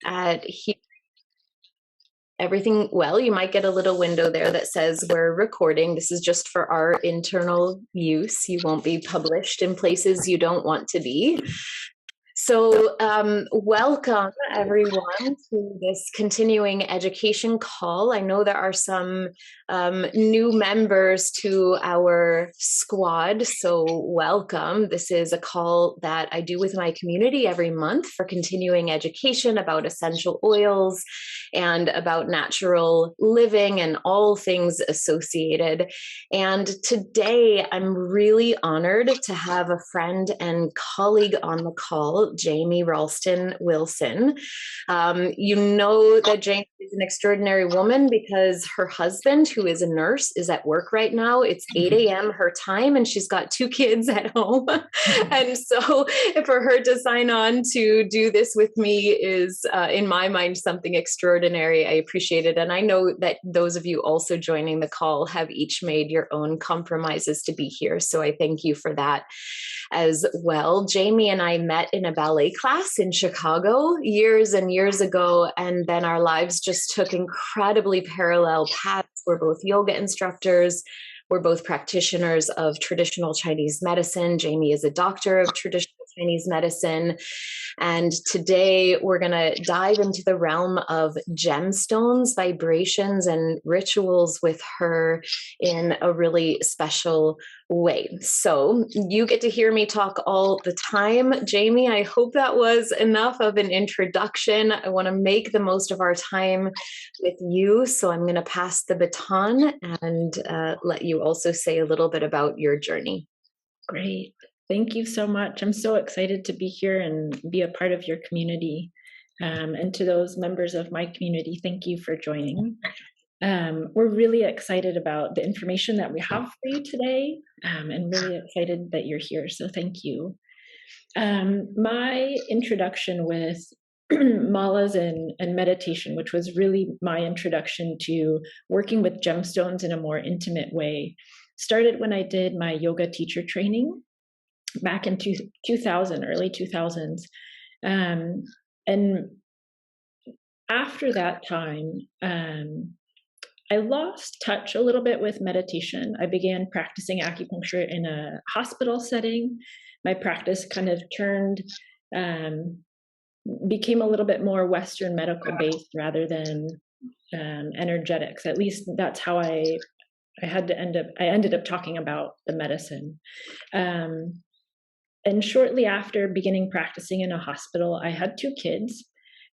at here. Everything well. You might get a little window there that says we're recording. This is just for our internal use. You won't be published in places you don't want to be. So welcome everyone to this continuing education call. I know there are some new members to our squad, so welcome. This is a call that I do with my community every month for continuing education about essential oils and about natural living and all things associated. And today I'm really honored to have a friend and colleague on the call, Jaime Ralston-Wilson. You know that Jaime is an extraordinary woman because her husband, who is a nurse, is at work right now. It's 8 a.m. her time, and she's got 2 kids at home. And so for her to sign on to do this with me is, in my mind, something extraordinary. I appreciate it. And I know that those of you also joining the call have each made your own compromises to be here. So I thank you for that as well. Jaime and I met in a ballet class in Chicago years and years ago, and then our lives just took incredibly parallel paths. We're both yoga instructors. We're both practitioners of traditional Chinese medicine. Jaime is a doctor of traditional Chinese medicine. And today we're going to dive into the realm of gemstones, vibrations, and rituals with her in a really special way. So you get to hear me talk all the time. Jaime, I hope that was enough of an introduction. I want to make the most of our time with you. So I'm going to pass the baton and let you also say a little bit about your journey. Great. Thank you so much. I'm so excited to be here and be a part of your community. And to those members of my community, thank you for joining. We're really excited about the information that we have for you today, and really excited that you're here. So thank you. My introduction with malas and meditation, which was really my introduction to working with gemstones in a more intimate way, started when I did my yoga teacher training back in 2000, early 2000s. And after that time, I lost touch a little bit with meditation. I began practicing acupuncture in a hospital setting. My practice kind of became a little bit more Western medical based rather than energetics. At least that's how I ended up talking about the medicine. And shortly after beginning practicing in a hospital, I had 2 kids,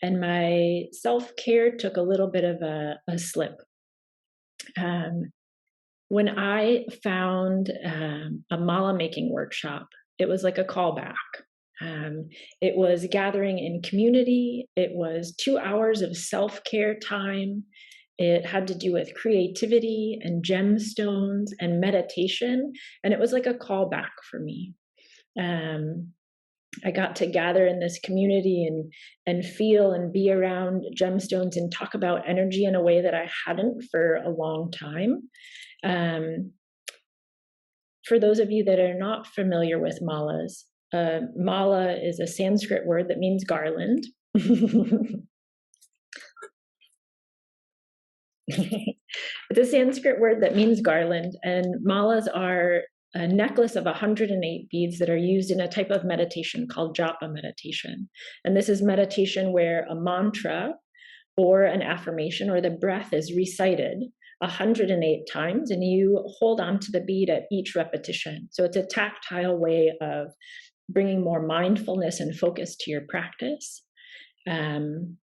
and my self-care took a little bit of a slip. When I found a mala making workshop, it was like a callback. It was gathering in community. It was 2 hours of self-care time. It had to do with creativity and gemstones and meditation. And it was like a callback for me. I got to gather in this community and feel and be around gemstones and talk about energy in a way that I hadn't for a long time. For those of you that are not familiar with malas, mala is a Sanskrit word that means garland. It's a Sanskrit word that means garland, and malas are a necklace of 108 beads that are used in a type of meditation called japa meditation. And this is meditation where a mantra or an affirmation or the breath is recited 108 times, and you hold on to the bead at each repetition. So it's a tactile way of bringing more mindfulness and focus to your practice. When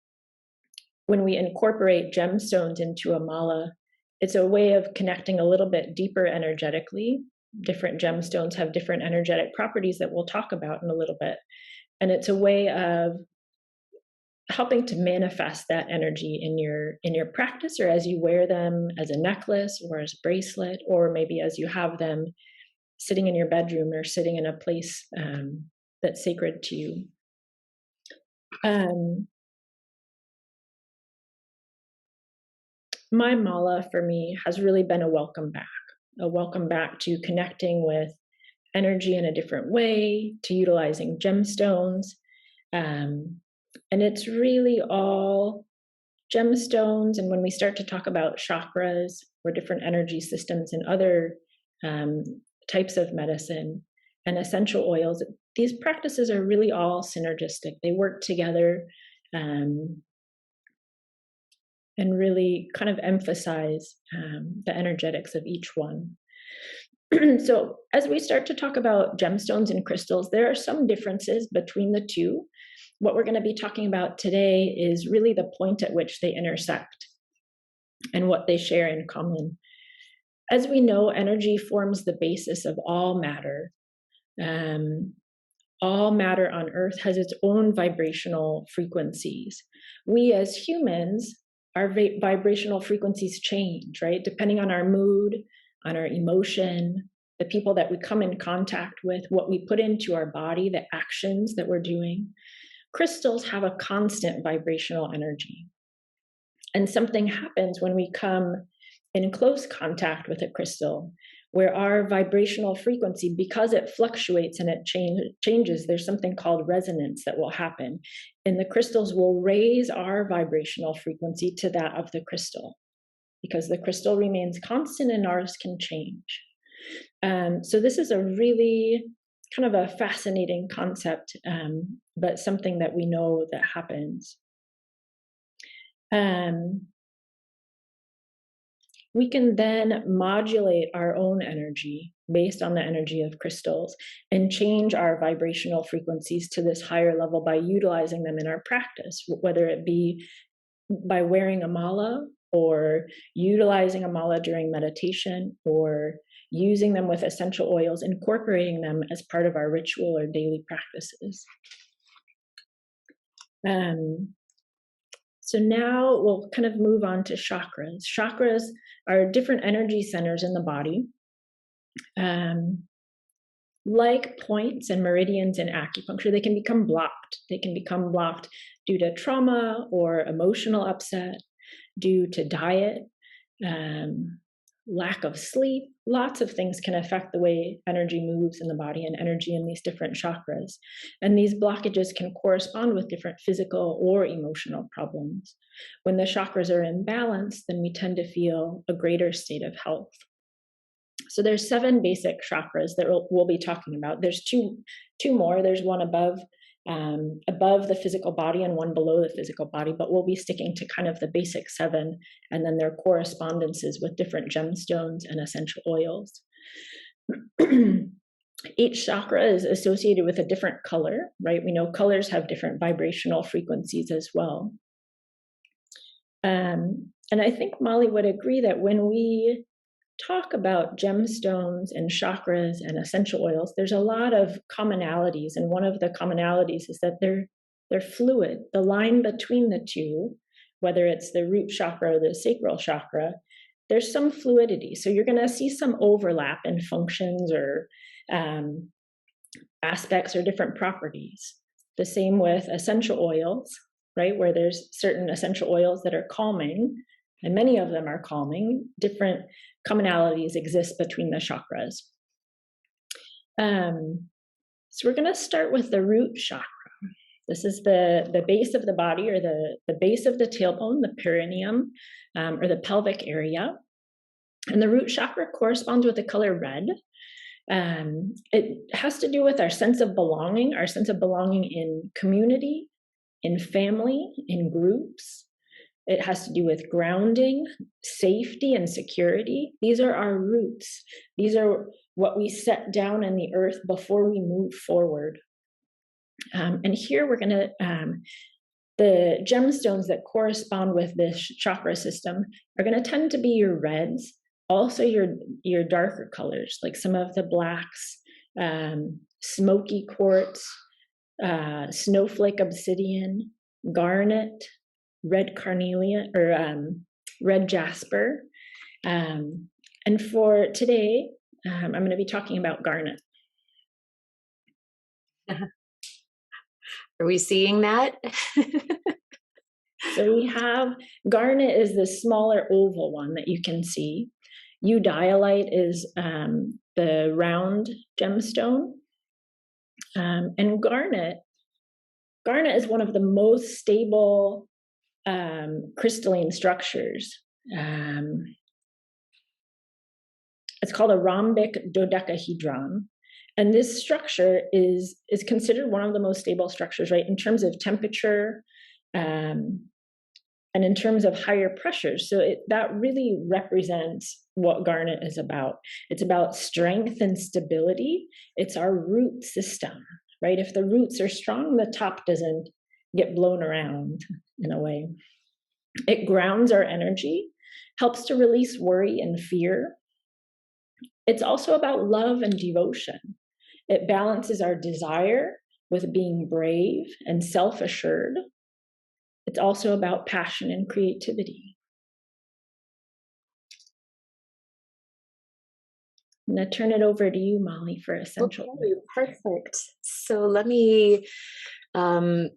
we incorporate gemstones into a mala, it's a way of connecting a little bit deeper energetically. Different gemstones have different energetic properties that we'll talk about in a little bit. And it's a way of helping to manifest that energy in your practice, or as you wear them as a necklace or as a bracelet, or maybe as you have them sitting in your bedroom or sitting in a place that's sacred to you. My mala for me has really been a welcome back to connecting with energy in a different way, to utilizing gemstones. And And it's really all gemstones. And when we start to talk about chakras or different energy systems and other types of medicine and essential oils, these practices are really all synergistic. They work together and really kind of emphasize the energetics of each one. So as we start to talk about gemstones and crystals, there are some differences between the two. What we're going to be talking about today is really the point at which they intersect and what they share in common. As we know, energy forms the basis of all matter. All matter on Earth has its own vibrational frequencies. We as humans, our vibrational frequencies change, right? Depending on our mood, on our emotion, the people that we come in contact with, what we put into our body, the actions that we're doing. Crystals have a constant vibrational energy. And something happens when we come in close contact with a crystal, where our vibrational frequency, because it fluctuates and it changes, there's something called resonance that will happen. And the crystals will raise our vibrational frequency to that of the crystal, because the crystal remains constant and ours can change. So this is a really kind of a fascinating concept, but something that we know that happens. We can then modulate our own energy based on the energy of crystals and change our vibrational frequencies to this higher level by utilizing them in our practice, whether it be by wearing a mala or utilizing a mala during meditation or using them with essential oils, incorporating them as part of our ritual or daily practices. So now we'll kind of move on to chakras. Chakras are different energy centers in the body. Like points and meridians in acupuncture, they can become blocked. They can become blocked due to trauma or emotional upset, due to diet, lack of sleep. Lots of things can affect the way energy moves in the body and energy in these different chakras. And these blockages can correspond with different physical or emotional problems. When the chakras are in balance, then we tend to feel a greater state of health. So there's 7 basic chakras that we'll be talking about. There's two more. There's one above the physical body and one below the physical body, but we'll be sticking to kind of the basic 7 and then their correspondences with different gemstones and essential oils. Each chakra is associated with a different color, right? We know colors have different vibrational frequencies as well. And I think Molly would agree that when we talk about gemstones and chakras and essential oils, there's a lot of commonalities, and one of the commonalities is that they're fluid. The line between the two, whether it's the root chakra or the sacral chakra, there's some fluidity. So you're going to see some overlap in functions or aspects or different properties. The same with essential oils, right? Where there's certain essential oils that are calming, and many of them are calming. Different commonalities exist between the chakras. So we're going to start with the root chakra. This is the base of the body, or the base of the tailbone, the perineum, or the pelvic area. And the root chakra corresponds with the color red. It has to do with our sense of belonging in community, in family, in groups. It has to do with grounding, safety, and security. These are our roots. These are what we set down in the earth before we move forward. And here we're going to, the gemstones that correspond with this chakra system are going to tend to be your reds, also your darker colors, like some of the blacks, smoky quartz, snowflake obsidian, garnet, red carnelian, or red jasper. And for today, I'm going to be talking about garnet. Are we seeing that? So we have garnet is the smaller oval one that you can see. Eudialyte is the round gemstone. And garnet Garnet is one of the most stable crystalline structures. It's called a rhombic dodecahedron. And this structure is considered one of the most stable structures, right, in terms of temperature and in terms of higher pressures. So that really represents what Garnet is about. It's about strength and stability. It's our root system, right? If the roots are strong, the top doesn't get blown around in a way. It grounds our energy, helps to release worry and fear. It's also about love and devotion. It balances our desire with being brave and self-assured. It's also about passion and creativity. I'm going to turn it over to you, Molly, for essential. Okay, perfect. So let me, I'm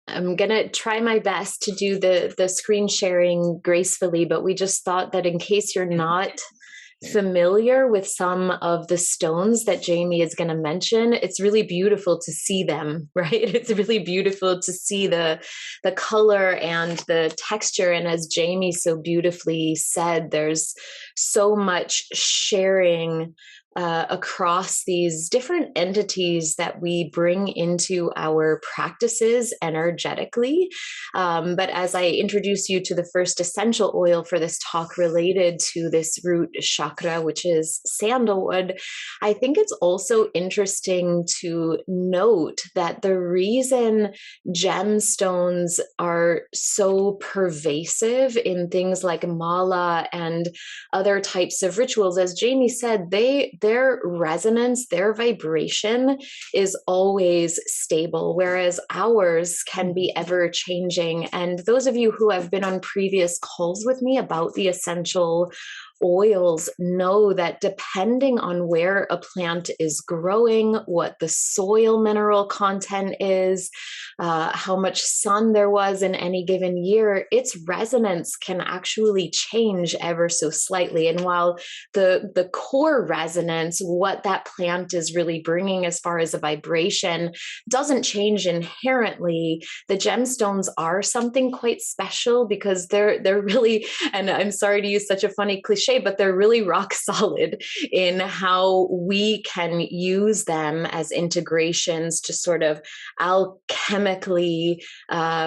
going to try my best to do the screen sharing gracefully, but we just thought that in case you're not familiar with some of the stones that Jaime is going to mention, it's really beautiful to see them, right? It's really beautiful to see the color and the texture. And as Jaime so beautifully said, there's so much sharing across these different entities that we bring into our practices energetically. But as I introduce you to the first essential oil for this talk related to this root chakra, which is sandalwood, I think it's also interesting to note that the reason gemstones are so pervasive in things like mala and other types of rituals, as Jaime said, their resonance, their vibration is always stable, whereas ours can be ever changing. And those of you who have been on previous calls with me about the essential oils know that depending on where a plant is growing, what the soil mineral content is, how much sun there was in any given year, its resonance can actually change ever so slightly. And while the core resonance, what that plant is really bringing as far as a vibration, doesn't change inherently, the gemstones are something quite special because they're really, and I'm sorry to use such a funny cliche, but they're really rock solid in how we can use them as integrations to sort of alchemically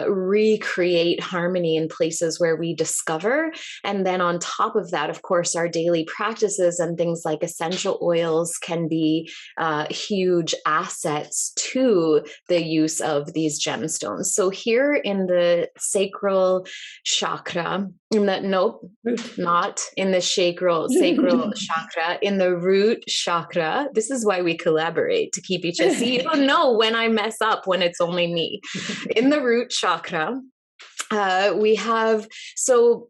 recreate harmony in places where we discover. And then on top of that, of course, our daily practices and things like essential oils can be huge assets to the use of these gemstones. So here in the sacral chakra, not in the sacral chakra, in the root chakra. This is why we collaborate, to keep each other. See, you don't know when I mess up when it's only me. In the root chakra, we have, so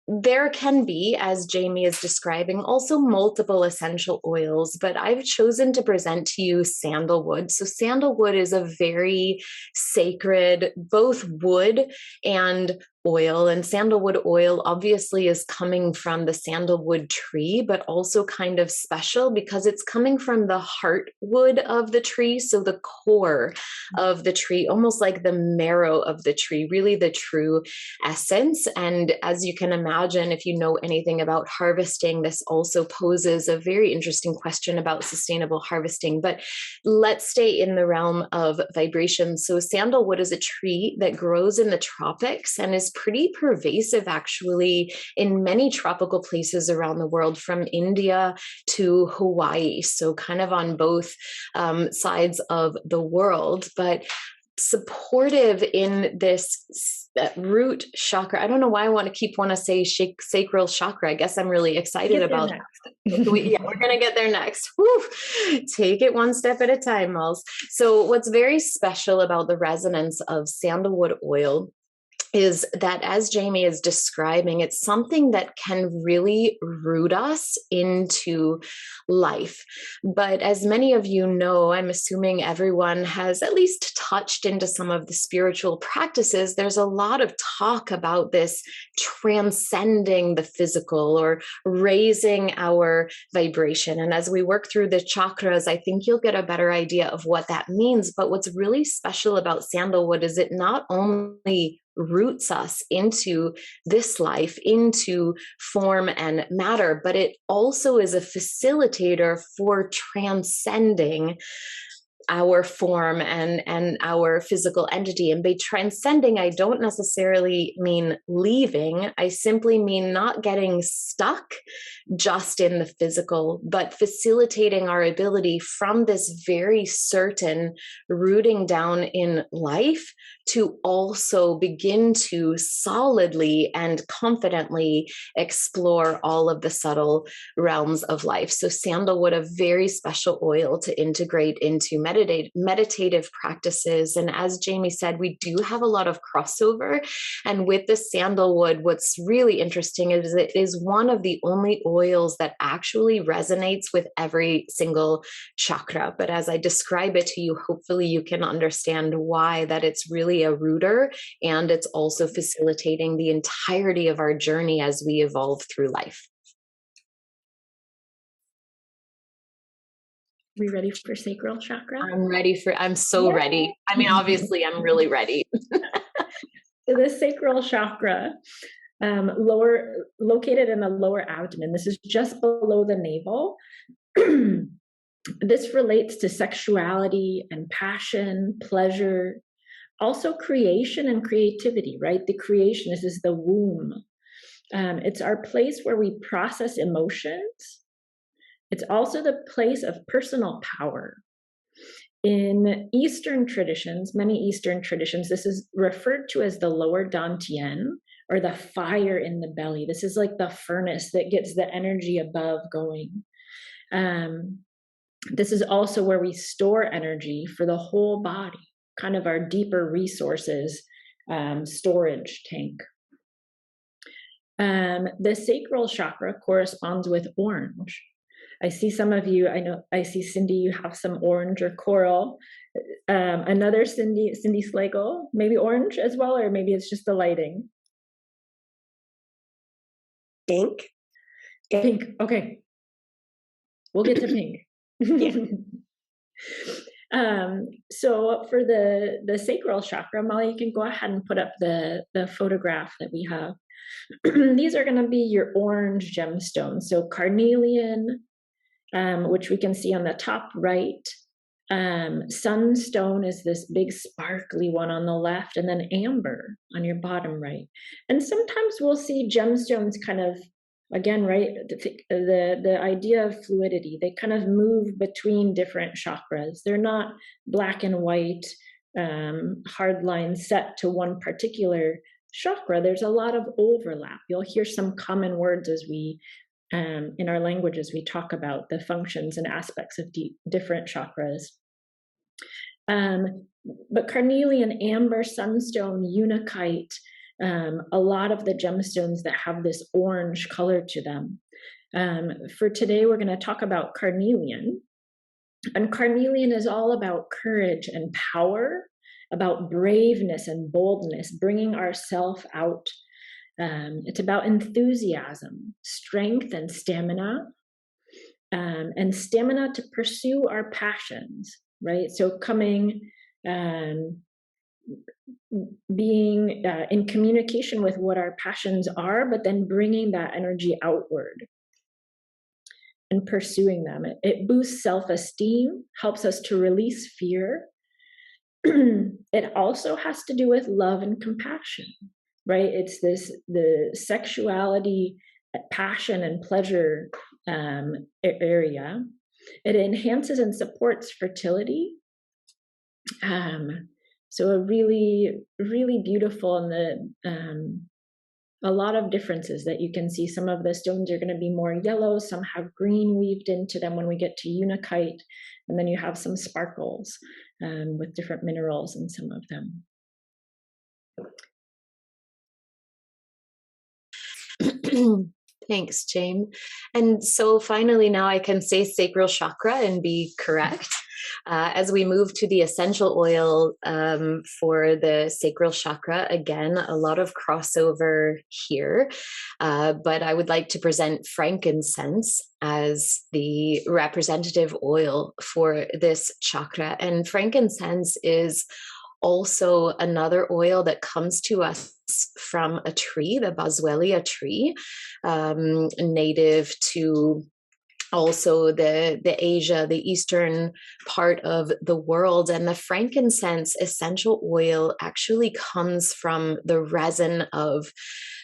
there can be, as Jaime is describing, also multiple essential oils, but I've chosen to present to you sandalwood. So sandalwood is a very sacred, both wood and oil, and sandalwood oil obviously is coming from the sandalwood tree, but also kind of special because it's coming from the heartwood of the tree, so the core of the tree, almost like the marrow of the tree, really the true essence. And as you can imagine, if you know anything about harvesting, this also poses a very interesting question about sustainable harvesting. But let's stay in the realm of vibration. So sandalwood is a tree that grows in the tropics and is pretty pervasive actually in many tropical places around the world, from India to Hawaii. So kind of on both sides of the world, but supportive in this root chakra. I don't know why I want to say sacral chakra. I guess I'm really excited about that. We're going to get there next. Woo! Take it one step at a time, Malls. So what's very special about the resonance of sandalwood oil is that, as Jaime is describing, it's something that can really root us into life. But as many of you know, I'm assuming everyone has at least touched into some of the spiritual practices. There's a lot of talk about this transcending the physical or raising our vibration. And as we work through the chakras, I think you'll get a better idea of what that means. But what's really special about sandalwood is it not only roots us into this life, into form and matter, but it also is a facilitator for transcending our form and our physical entity. And by transcending, I don't necessarily mean leaving. I simply mean not getting stuck just in the physical, but facilitating our ability from this very certain rooting down in life to also begin to solidly and confidently explore all of the subtle realms of life. So sandalwood, a very special oil to integrate into meditative practices. And as Jaime said, we do have a lot of crossover. And with the sandalwood, what's really interesting is it is one of the only oils that actually resonates with every single chakra. But as I describe it to you, hopefully you can understand why that it's really a rooter, and it's also facilitating the entirety of our journey as we evolve through life. We ready for sacral chakra? I'm so ready. I mean, obviously I'm really ready. So the sacral chakra, located in the lower abdomen. This is just below the navel. This relates to sexuality and passion, pleasure, also creation and creativity, right? The creation, this is the womb. It's our place where we process emotions. It's also the place of personal power. In Eastern traditions, many Eastern traditions, this is referred to as the lower dantian, or the fire in the belly. This is like the furnace that gets the energy above going. This is also where we store energy for the whole body, kind of our deeper resources storage tank. The sacral chakra corresponds with orange. I see some of you, I see Cindy, you have some orange or coral. Another Cindy Slagle, maybe orange as well, or maybe it's just the lighting. Pink. Pink, okay. We'll get to pink. Yeah. So for the sacral chakra, Molly, you can go ahead and put up the photograph that we have. These are going to be your orange gemstones. So carnelian, which we can see on the top right. Sunstone is this big sparkly one on the left, and then amber on your bottom right. And sometimes we'll see gemstones kind of, again, right, the idea of fluidity. They kind of move between different chakras. They're not black and white, hard lines set to one particular chakra. There's a lot of overlap. You'll hear some common words as we, in our languages, we talk about the functions and aspects of different chakras. But carnelian, amber, sunstone, unakite, a lot of the gemstones that have this orange color to them. For today, we're going to talk about carnelian. And carnelian is all about courage and power, about braveness and boldness, bringing ourself out. It's about enthusiasm, strength, and stamina to pursue our passions, right? So coming, being in communication with what our passions are, but then bringing that energy outward and pursuing them. It boosts self-esteem, helps us to release fear. It also has to do with love and compassion, right? It's the sexuality, passion, and pleasure area. It enhances and supports fertility. So a really, really beautiful, and a lot of differences that you can see. Some of the stones are going to be more yellow, some have green weaved into them when we get to unakite, and then you have some sparkles with different minerals in some of them. Thanks, Jaime. And so finally, now I can say sacral chakra and be correct. As we move to the essential oil for the sacral chakra, again, a lot of crossover here. But I would like to present frankincense as the representative oil for this chakra. And frankincense is also another oil that comes to us from a tree, the boswellia tree, native to also the Asia, the eastern part of the world. And the frankincense essential oil actually comes from the resin of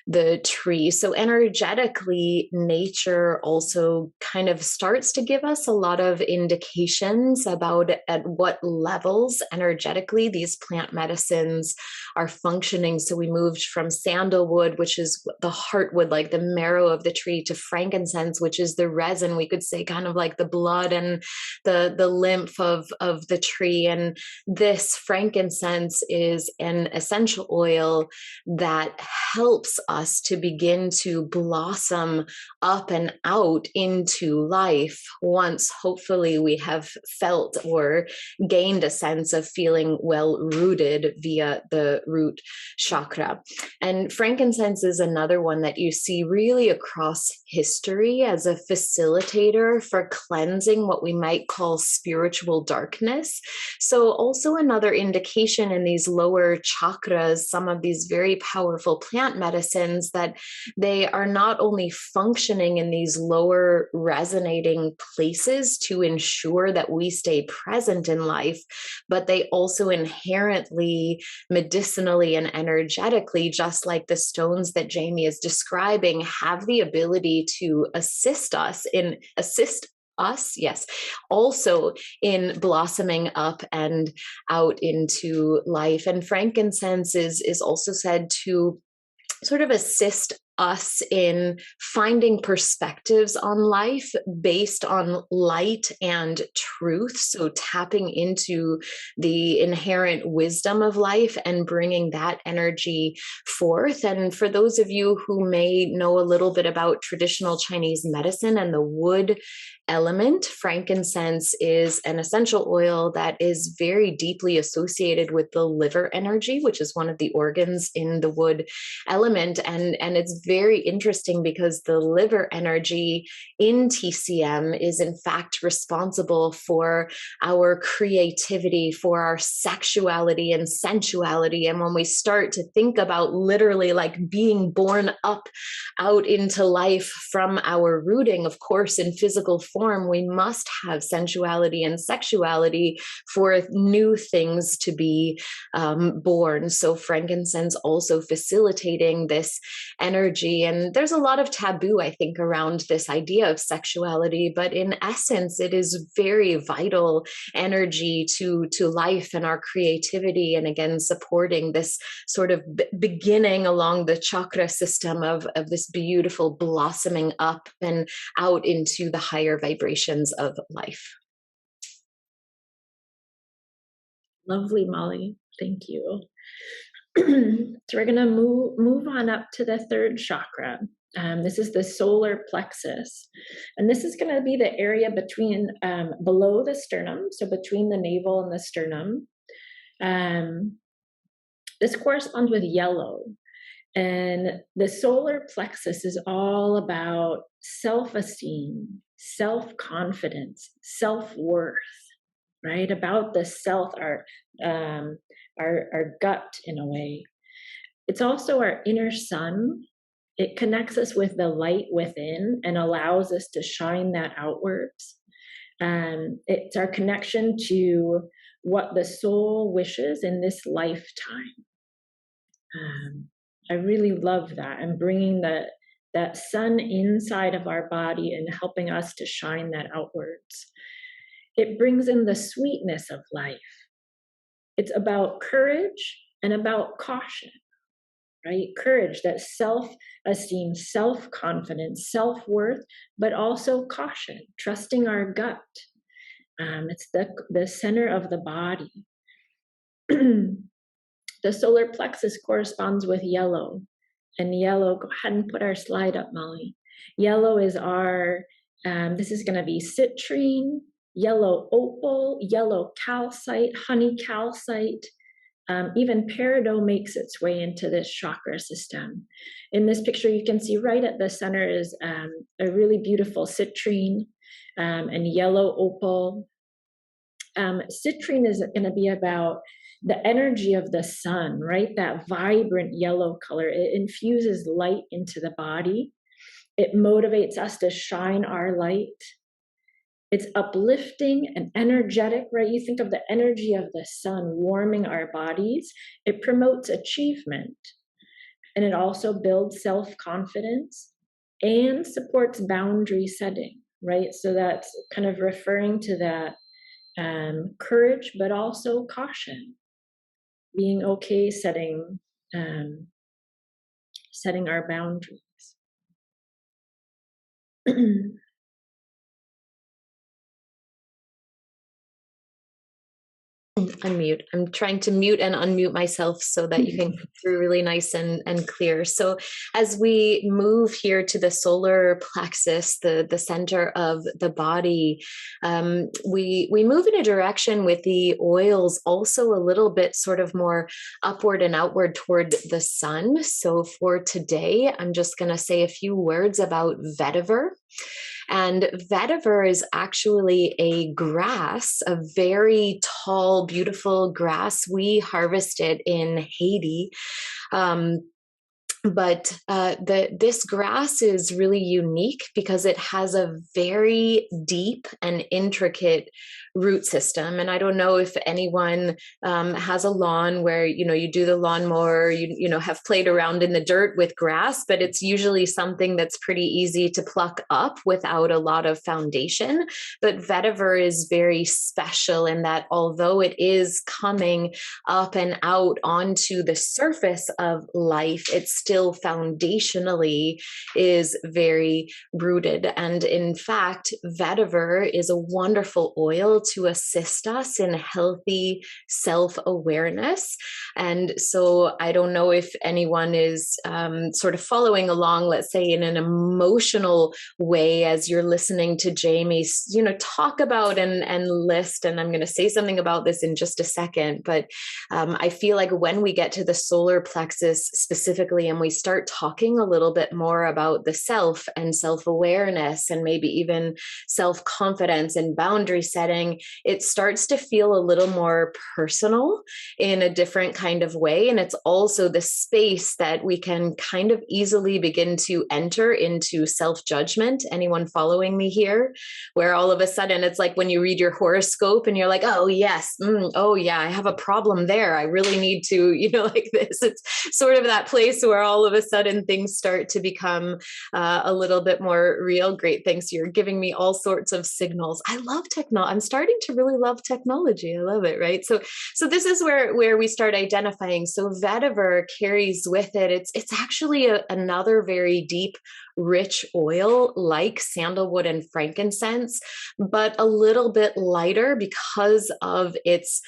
the tree. So energetically, nature also kind of starts to give us a lot of indications about at what levels energetically these plant medicines are functioning. So we moved from sandalwood, which is the heartwood, like the marrow of the tree, to frankincense, which is the resin, we could say kind of like the blood and the lymph of the tree. And this frankincense is an essential oil that helps us to begin to blossom up and out into life once hopefully we have felt or gained a sense of feeling well rooted via the root chakra. And frankincense is another one that you see really across history as a facilitator for cleansing what we might call spiritual darkness. So also another indication in these lower chakras, some of these very powerful plant medicines, that they are not only functioning in these lower resonating places to ensure that we stay present in life, but they also inherently, medicinally and energetically, just like the stones that Jaime is describing, have the ability to assist us, also in blossoming up and out into life. And frankincense is also said to sort of assist us in finding perspectives on life based on light and truth. So tapping into the inherent wisdom of life and bringing that energy forth. And for those of you who may know a little bit about traditional Chinese medicine and the wood element, frankincense is an essential oil that is very deeply associated with the liver energy, which is one of the organs in the wood element. And it's very interesting because the liver energy in TCM is in fact responsible for our creativity, for our sexuality and sensuality. And when we start to think about literally like being born up out into life from our rooting, of course, in physical form, we must have sensuality and sexuality for new things to be born. So frankincense also facilitating this energy. And there's a lot of taboo, I think, around this idea of sexuality, but in essence, it is very vital energy to life and our creativity. And again, supporting this sort of beginning along the chakra system of this beautiful blossoming up and out into the higher vibrations of life. Lovely, Molly. Thank you. So we're going to move on up to the third chakra. This is the solar plexus. And this is going to be the area between below the sternum, so between the navel and the sternum. This corresponds with yellow. And the solar plexus is all about self-esteem, self-confidence, self-worth, right? About the self, our gut in a way. It's also our inner sun. It connects us with the light within and allows us to shine that outwards. It's our connection to what the soul wishes in this lifetime. I really love that, and bringing that sun inside of our body and helping us to shine that outwards. It brings in the sweetness of life. It's about courage and about caution, right? Courage, that self-esteem, self-confidence, self-worth, but also caution, trusting our gut. It's the center of the body. The solar plexus corresponds with yellow. And yellow, go ahead and put our slide up, Molly. Yellow is our, this is going to be citrine, yellow opal, yellow calcite, honey calcite. Even peridot makes its way into this chakra system. In this picture, you can see right at the center is a really beautiful citrine and yellow opal. Citrine is going to be about the energy of the sun, right? That vibrant yellow color. It infuses light into the body. It motivates us to shine our light. It's uplifting and energetic, right? You think of the energy of the sun warming our bodies. It promotes achievement. And it also builds self-confidence and supports boundary setting, right? So that's kind of referring to that courage, but also caution. Being okay setting our boundaries. Unmute. I'm trying to mute and unmute myself so that you can come through really nice and clear. So as we move here to the solar plexus, the center of the body, we move in a direction with the oils also a little bit sort of more upward and outward toward the sun. So for today, I'm just going to say a few words about vetiver. And vetiver is actually a grass, a very tall, beautiful grass. We harvest it in Haiti. But this grass is really unique because it has a very deep and intricate root system. And I don't know if anyone has a lawn where, you do the lawnmower, you have played around in the dirt with grass, but it's usually something that's pretty easy to pluck up without a lot of foundation. But vetiver is very special in that although it is coming up and out onto the surface of life, it's still foundationally is very rooted. And in fact, vetiver is a wonderful oil to assist us in healthy self-awareness. And so I don't know if anyone is sort of following along, let's say in an emotional way, as you're listening to Jaime, talk about and list, and I'm going to say something about this in just a second, but I feel like when we get to the solar plexus specifically, and we start talking a little bit more about the self and self-awareness and maybe even self-confidence and boundary setting, it starts to feel a little more personal in a different kind of way. And it's also the space that we can kind of easily begin to enter into self-judgment. Anyone following me here? Where all of a sudden it's like when you read your horoscope and you're like, oh yes, oh yeah, I have a problem there. I really need to, like this. It's sort of that place where all of a sudden things start to become a little bit more real. Great, thanks. You're giving me all sorts of signals. I love technology. I'm starting to really love technology. I love it, right? So this is where we start identifying. So vetiver carries with it, it's actually another very deep, rich oil like sandalwood and frankincense, but a little bit lighter because of its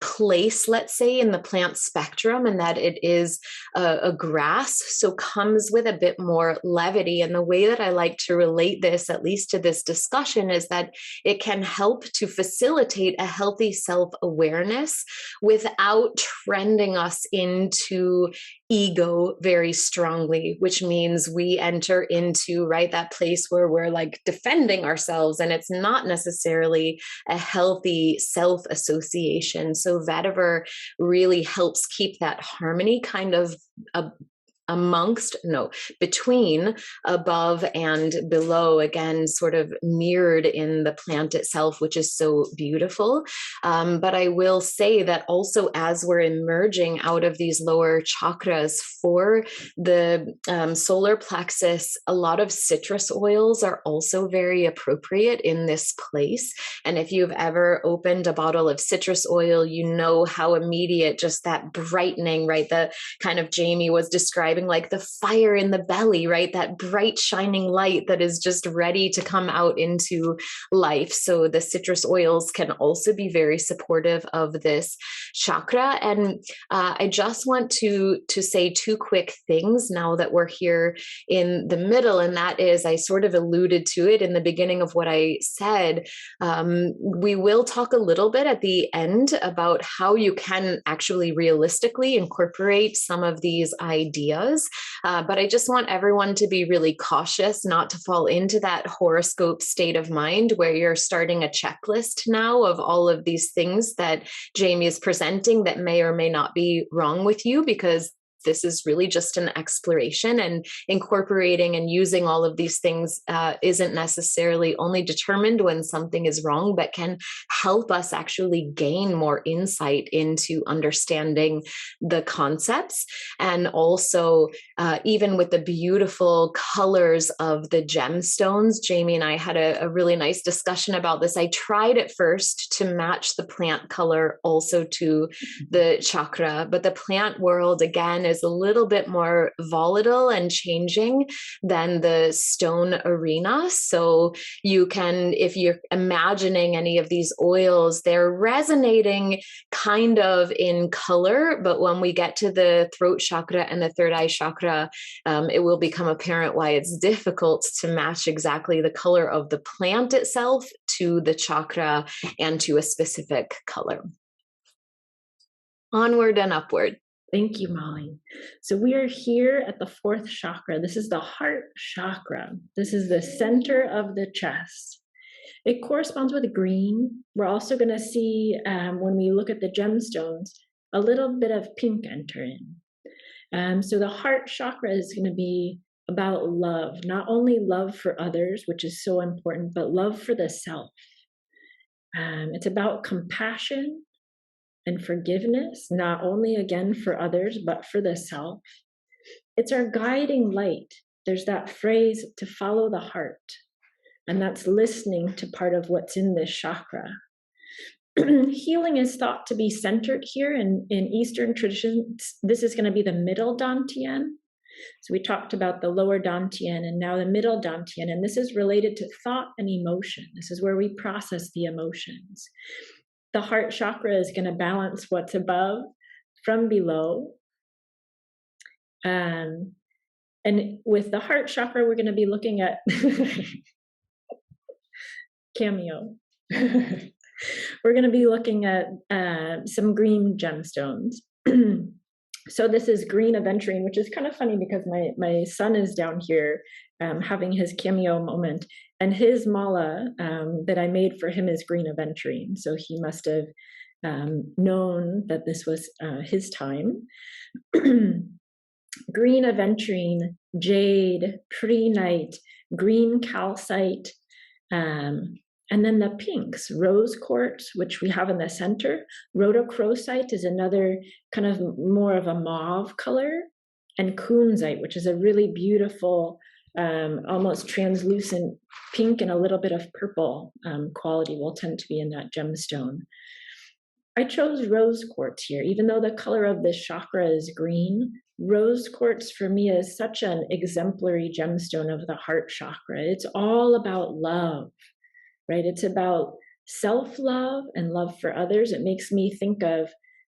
place, let's say, in the plant spectrum, and that it is a grass, so comes with a bit more levity. And the way that I like to relate this, at least to this discussion, is that it can help to facilitate a healthy self-awareness without trending us into ego very strongly, which means we enter into, right, that place where we're like defending ourselves, and it's not necessarily a healthy self-association. So vetiver really helps keep that harmony kind of between above and below, again, sort of mirrored in the plant itself, which is so beautiful. But I will say that also as we're emerging out of these lower chakras for the solar plexus, a lot of citrus oils are also very appropriate in this place. And if you've ever opened a bottle of citrus oil, you know how immediate just that brightening, right? The kind of Jaime was describing describing like the fire in the belly, right? That bright shining light that is just ready to come out into life. So the citrus oils can also be very supportive of this chakra. And I just want to say two quick things now that we're here in the middle, and that is, I sort of alluded to it in the beginning of what I said. We will talk a little bit at the end about how you can actually realistically incorporate some of these ideas. But I just want everyone to be really cautious not to fall into that horoscope state of mind where you're starting a checklist now of all of these things that Jaime is presenting that may or may not be wrong with you, because this is really just an exploration, and incorporating and using all of these things isn't necessarily only determined when something is wrong, but can help us actually gain more insight into understanding the concepts. And also, even with the beautiful colors of the gemstones, Jaime and I had a really nice discussion about this. I tried at first to match the plant color also to the chakra, but the plant world, again, is a little bit more volatile and changing than the stone arena. So you can, if you're imagining any of these oils, they're resonating kind of in color, but when we get to the throat chakra and the third eye chakra, it will become apparent why it's difficult to match exactly the color of the plant itself to the chakra and to a specific color. Onward and upward. Thank you, Molly. So we are here at the fourth chakra. This is the heart chakra. This is the center of the chest. It corresponds with green. We're also going to see, when we look at the gemstones, a little bit of pink enter in. So the heart chakra is going to be about love, not only love for others, which is so important, but love for the self. It's about compassion and forgiveness, not only again for others, but for the self. It's our guiding light. There's that phrase to follow the heart, and that's listening to part of what's in this chakra. Healing is thought to be centered here in Eastern traditions. This is going to be the middle dantian. So we talked about the lower dantian and now the middle dantian, and this is related to thought and emotion. This is where we process the emotions. The heart chakra is going to balance what's above from below. And with the heart chakra, we're going to be looking at cameo. We're going to be looking at some green gemstones. So this is green aventurine, which is kind of funny because my son is down here having his cameo moment, and his mala that I made for him is green aventurine. So he must have known that this was his time. Green aventurine, jade, prehnite, green calcite, and then the pinks, rose quartz, which we have in the center. Rhodochrosite is another kind of more of a mauve color, and kunzite, which is a really beautiful, almost translucent pink and a little bit of purple quality will tend to be in that gemstone. I chose rose quartz here, even though the color of this chakra is green. Rose quartz for me is such an exemplary gemstone of the heart chakra. It's all about love, right? It's about self-love and love for others. It makes me think of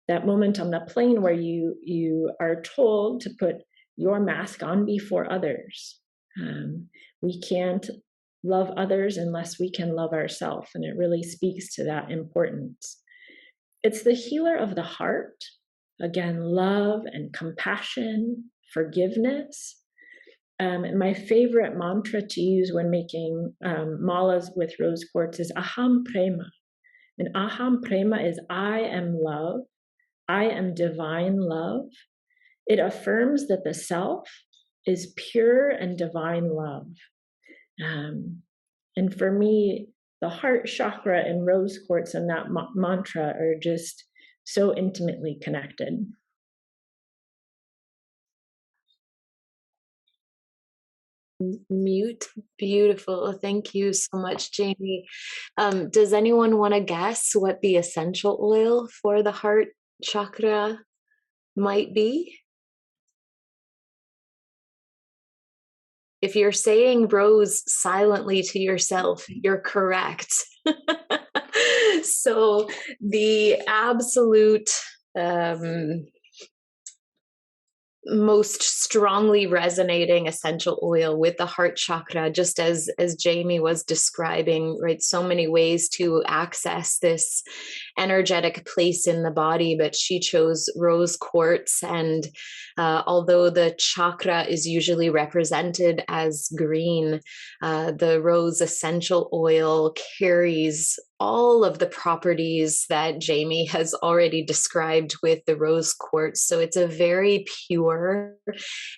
that moment on the plane where you are told to put your mask on before others. We can't love others unless we can love ourselves, and it really speaks to that importance. It's the healer of the heart. Again, love and compassion, forgiveness. And my favorite mantra to use when making malas with rose quartz is Aham Prema. And Aham Prema is I am love. I am divine love. It affirms that the self is pure and divine love. And for me, the heart chakra and rose quartz and that mantra are just so intimately connected. Mute. Beautiful. Thank you so much, Jaime. Does anyone want to guess what the essential oil for the heart chakra might be? If you're saying rose silently to yourself, you're correct. So the absolute most strongly resonating essential oil with the heart chakra, just as Jaime was describing, right? So many ways to access this energetic place in the body, but she chose rose quartz. And although the chakra is usually represented as green, the rose essential oil carries all of the properties that Jaime has already described with the rose quartz. So it's a very pure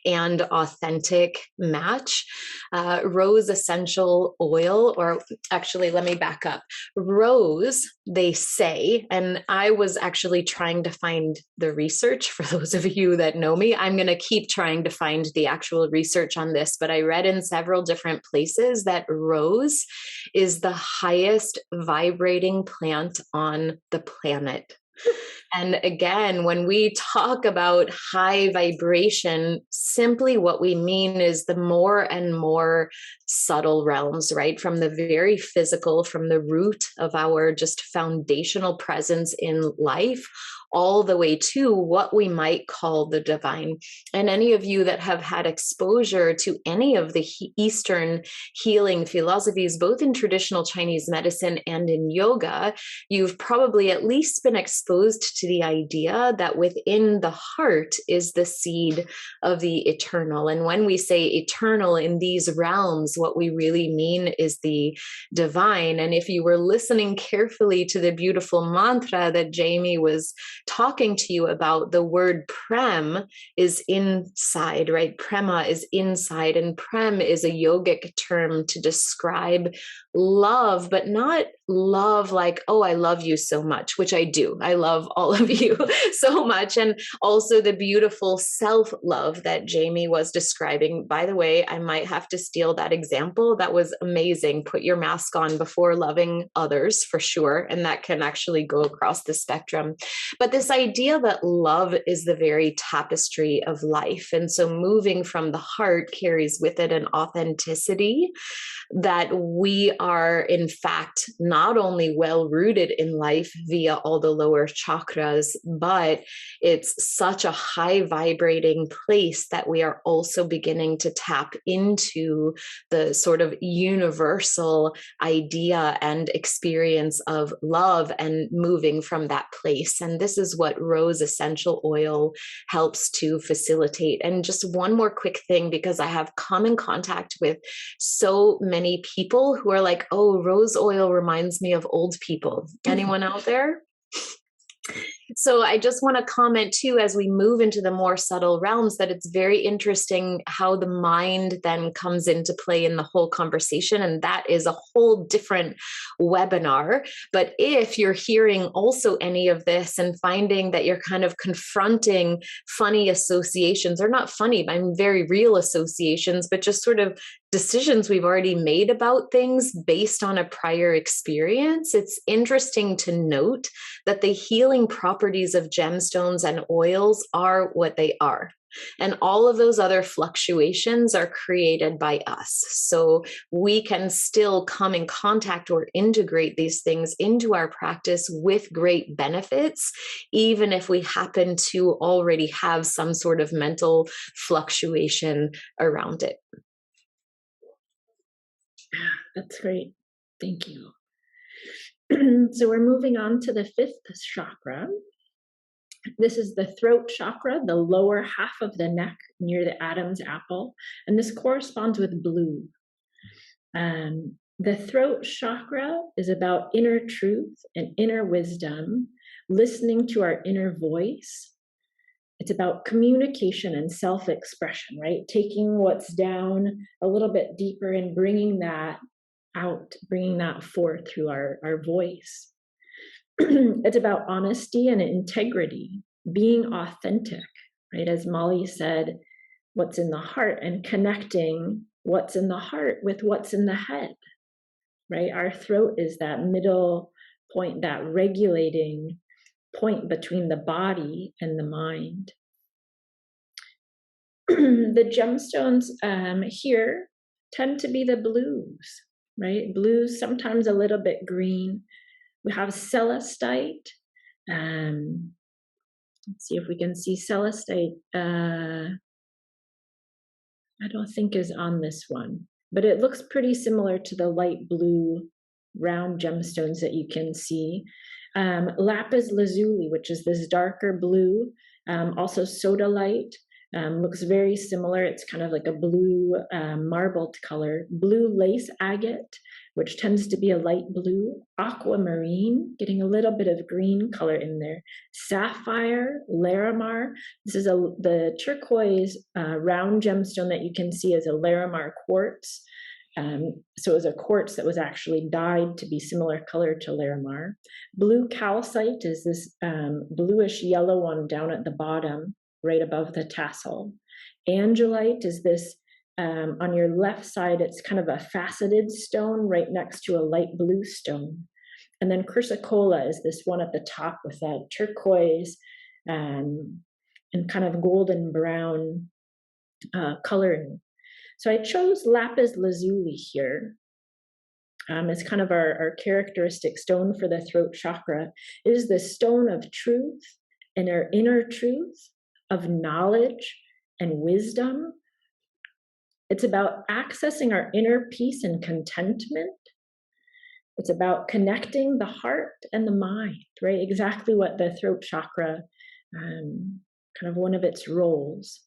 and authentic match. Rose essential oil, or actually, let me back up. Rose, they say, and I was actually trying to find the research for those of you that know me. I'm going to keep trying to find the actual research on this, but I read in several different places that rose is the highest vibrating plant on the planet. And again, when we talk about high vibration, simply what we mean is the more and more subtle realms, right? From the very physical, from the root of our just foundational presence in life, all the way to what we might call the divine. And any of you that have had exposure to any of the Eastern healing philosophies, both in traditional Chinese medicine and in yoga, you've probably at least been exposed to the idea that within the heart is the seed of the eternal. And when we say eternal in these realms, what we really mean is the divine. And if you were listening carefully to the beautiful mantra that Jaime was talking to you about, the word prem is inside, right? Prema is inside, and prem is a yogic term to describe love, but not love like, oh, I love you so much, which I do. I love all of you so much. And also the beautiful self-love that Jaime was describing. By the way, I might have to steal that example. That was amazing. Put your mask on before loving others, for sure. And that can actually go across the spectrum. But this idea that love is the very tapestry of life. And so moving from the heart carries with it an authenticity that we are, in fact, not only well rooted in life via all the lower chakras, but it's such a high vibrating place that we are also beginning to tap into the sort of universal idea and experience of love and moving from that place. And this is what rose essential oil helps to facilitate. And just one more quick thing, because I have come in contact with so many people who are like, oh, rose oil reminds me of old people. Anyone out there? So I just want to comment too, as we move into the more subtle realms, that it's very interesting how the mind then comes into play in the whole conversation. And that is a whole different webinar. But if you're hearing also any of this and finding that you're kind of confronting funny associations, or not funny, but very real associations, but just sort of decisions we've already made about things based on a prior experience, it's interesting to note that the healing properties of gemstones and oils are what they are. And all of those other fluctuations are created by us. So we can still come in contact or integrate these things into our practice with great benefits, even if we happen to already have some sort of mental fluctuation around it. That's great. Thank you. So we're moving on to the fifth chakra. This is the throat chakra, the lower half of the neck near the Adam's apple. And this corresponds with blue. The throat chakra is about inner truth and inner wisdom, listening to our inner voice. It's about communication and self-expression, right? Taking what's down a little bit deeper and bringing that out, bringing that forth through our voice. It's about honesty and integrity, being authentic, right? As Molly said, what's in the heart, and connecting what's in the heart with what's in the head, right? Our throat is that middle point, that regulating point between the body and the mind. The gemstones here tend to be the blues, right? Blues, sometimes a little bit green. We have celestite. Let's see if we can see celestite. I don't think is on this one, but it looks pretty similar to the light blue round gemstones that you can see. Lapis lazuli, which is this darker blue, also sodalite, looks very similar. It's kind of like a blue marbled color. Blue lace agate, which tends to be a light blue. Aquamarine, getting a little bit of green color in there. Sapphire, Larimar. This is the turquoise round gemstone that you can see as a Larimar quartz. So it was a quartz that was actually dyed to be similar color to Larimar. Blue calcite is this bluish yellow one down at the bottom, right above the tassel. Angelite is this, on your left side, it's kind of a faceted stone right next to a light blue stone. And then chrysocolla is this one at the top with that turquoise and kind of golden brown coloring. So I chose lapis lazuli here. It's kind of our characteristic stone for the throat chakra. It is the stone of truth and our inner truth, of knowledge and wisdom. It's about accessing our inner peace and contentment. It's about connecting the heart and the mind, right? Exactly what the throat chakra, kind of one of its roles.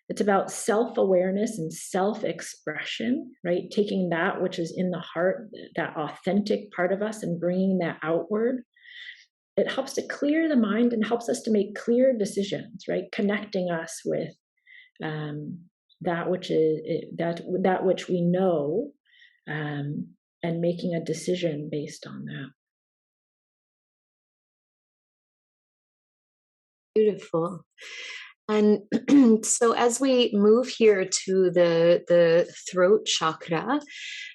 It's about self-awareness and self-expression, right? Taking that which is in the heart, that authentic part of us, and bringing that outward. It helps to clear the mind and helps us to make clear decisions, right? Connecting us with that which is that which we know, and making a decision based on that. Beautiful. And so as we move here to the throat chakra,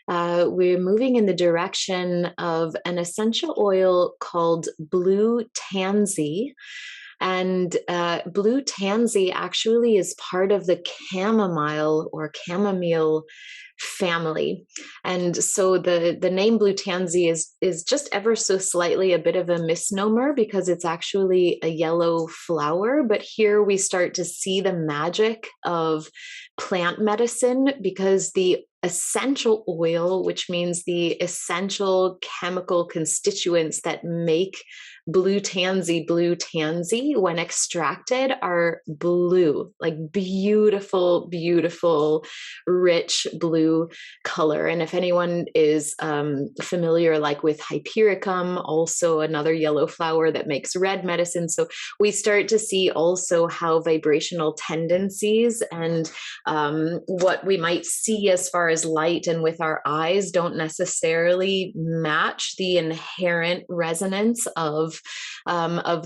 we're moving in the direction of an essential oil called blue tansy. And blue tansy actually is part of the chamomile or chamomile family. And so the name blue tansy is just ever so slightly a bit of a misnomer because it's actually a yellow flower. But here we start to see the magic of plant medicine, because the essential oil, which means the essential chemical constituents that make blue tansy, when extracted, are blue, like beautiful, beautiful, rich blue color. And if anyone is familiar, like with hypericum, also another yellow flower that makes red medicine. So we start to see also how vibrational tendencies and what we might see as far as light and with our eyes don't necessarily match the inherent resonance of